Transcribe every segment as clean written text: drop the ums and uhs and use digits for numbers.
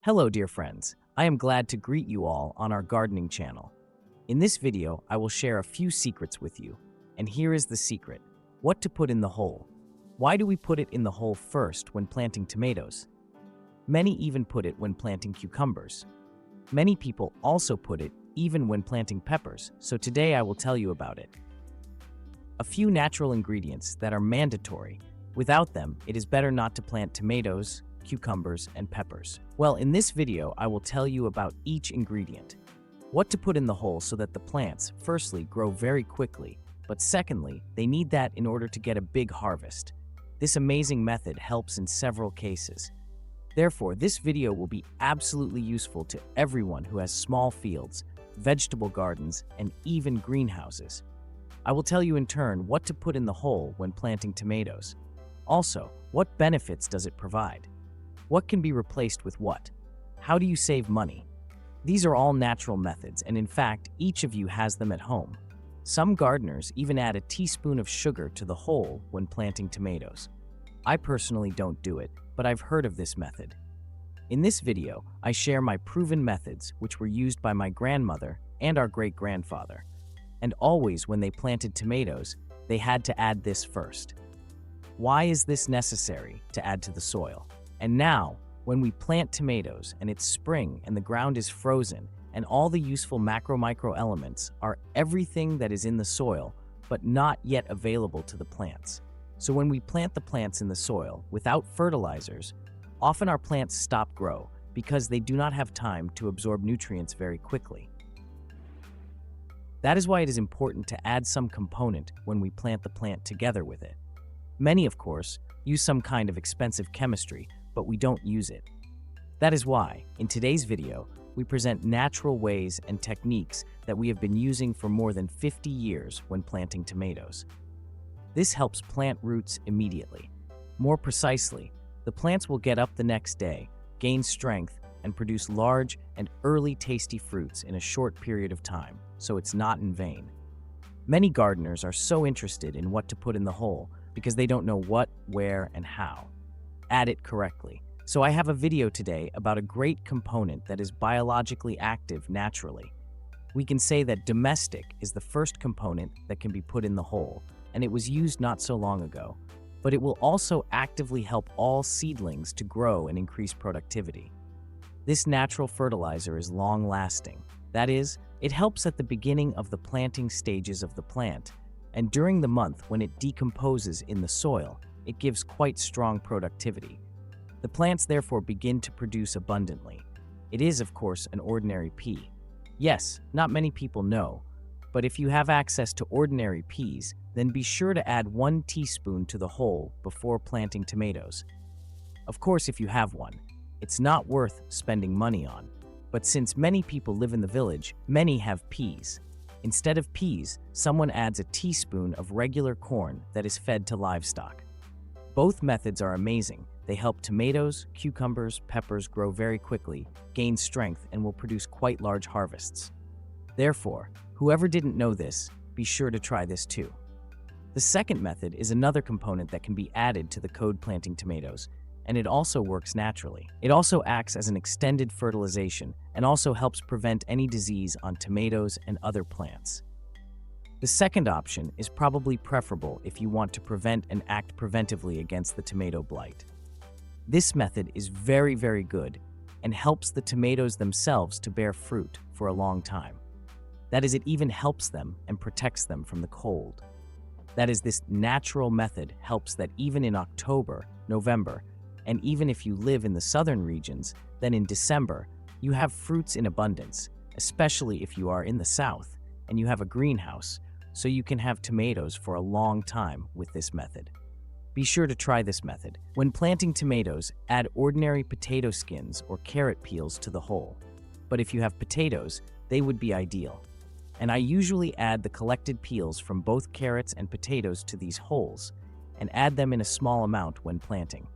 Hello, dear friends. I am glad to greet you all on our gardening channel. In this video, I will share a few secrets with you. And here is the secret: what to put in the hole. Why do we put it in the hole first when planting tomatoes? Many even put it when planting cucumbers. Many people also put it even when planting peppers, so today I will tell you about it. A few natural ingredients that are mandatory. Without them, it is better not to plant tomatoes, cucumbers, and peppers. Well, in this video, I will tell you about each ingredient. What to put in the hole so that the plants, firstly, grow very quickly, but secondly, they need that in order to get a big harvest. This amazing method helps in several cases. Therefore, this video will be absolutely useful to everyone who has small fields, vegetable gardens, and even greenhouses. I will tell you in turn what to put in the hole when planting tomatoes. Also, what benefits does it provide? What can be replaced with what? How do you save money? These are all natural methods, and in fact, each of you has them at home. Some gardeners even add a teaspoon of sugar to the hole when planting tomatoes. I personally don't do it, but I've heard of this method. In this video, I share my proven methods which were used by my grandmother and our great-grandfather. And always when they planted tomatoes, they had to add this first. Why is this necessary to add to the soil? And now, when we plant tomatoes and it's spring and the ground is frozen and all the useful macro-micro elements are everything that is in the soil but not yet available to the plants. So when we plant the plants in the soil without fertilizers, often our plants stop grow because they do not have time to absorb nutrients very quickly. That is why it is important to add some component when we plant the plant together with it. Many, of course, use some kind of expensive chemistry, but we don't use it. That is why, in today's video, we present natural ways and techniques that we have been using for more than 50 years when planting tomatoes. This helps plant roots immediately. More precisely, the plants will get up the next day, gain strength, and produce large and early tasty fruits in a short period of time, so it's not in vain. Many gardeners are so interested in what to put in the hole because they don't know what, where, and how. Add it correctly. So I have a video today about a great component that is biologically active naturally. We can say that domestic is the first component that can be put in the hole, and it was used not so long ago, but it will also actively help all seedlings to grow and increase productivity. This natural fertilizer is long-lasting. That is, it helps at the beginning of the planting stages of the plant, and during the month when it decomposes in the soil, it gives quite strong productivity. The plants therefore begin to produce abundantly. It is, of course, an ordinary pea. Yes, not many people know, but if you have access to ordinary peas, then be sure to add 1 teaspoon to the hole before planting tomatoes. Of course, if you have one, it's not worth spending money on. But since many people live in the village, many have peas. Instead of peas, someone adds a teaspoon of regular corn that is fed to livestock. Both methods are amazing. They help tomatoes, cucumbers, peppers grow very quickly, gain strength, and will produce quite large harvests. Therefore, whoever didn't know this, be sure to try this too. The second method is another component that can be added to the code planting tomatoes, and it also works naturally. It also acts as an extended fertilization and also helps prevent any disease on tomatoes and other plants. The second option is probably preferable if you want to prevent and act preventively against the tomato blight. This method is very, very good and helps the tomatoes themselves to bear fruit for a long time. That is, it even helps them and protects them from the cold. That is, this natural method helps that even in October, November, and even if you live in the southern regions, then in December, you have fruits in abundance, especially if you are in the south and you have a greenhouse, so you can have tomatoes for a long time with this method. Be sure to try this method. When planting tomatoes, add ordinary potato skins or carrot peels to the hole. But if you have potatoes, they would be ideal. And I usually add the collected peels from both carrots and potatoes to these holes and add them in a small amount when planting.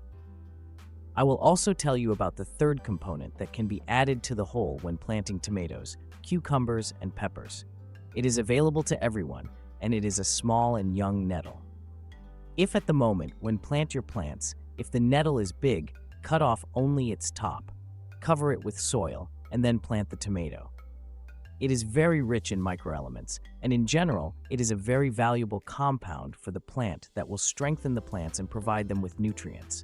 I will also tell you about the third component that can be added to the hole when planting tomatoes, cucumbers, and peppers. It is available to everyone, and it is a small and young nettle. If at the moment when plant your plants, if the nettle is big, cut off only its top. cover it with soil, and then plant the tomato. It is very rich in microelements, and in general, it is a very valuable compound for the plant that will strengthen the plants and provide them with nutrients.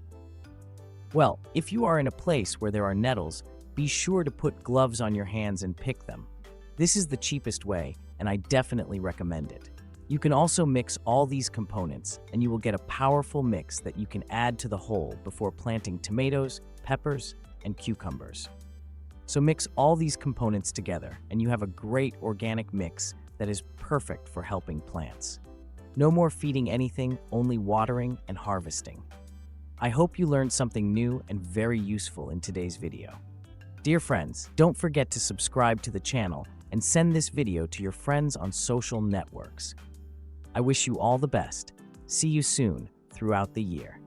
Well, if you are in a place where there are nettles, be sure to put gloves on your hands and pick them. This is the cheapest way, and I definitely recommend it. You can also mix all these components, and you will get a powerful mix that you can add to the whole before planting tomatoes, peppers, and cucumbers. So mix all these components together, and you have a great organic mix that is perfect for helping plants. No more feeding anything, only watering and harvesting. I hope you learned something new and very useful in today's video. Dear friends, don't forget to subscribe to the channel and send this video to your friends on social networks. I wish you all the best. See you soon throughout the year.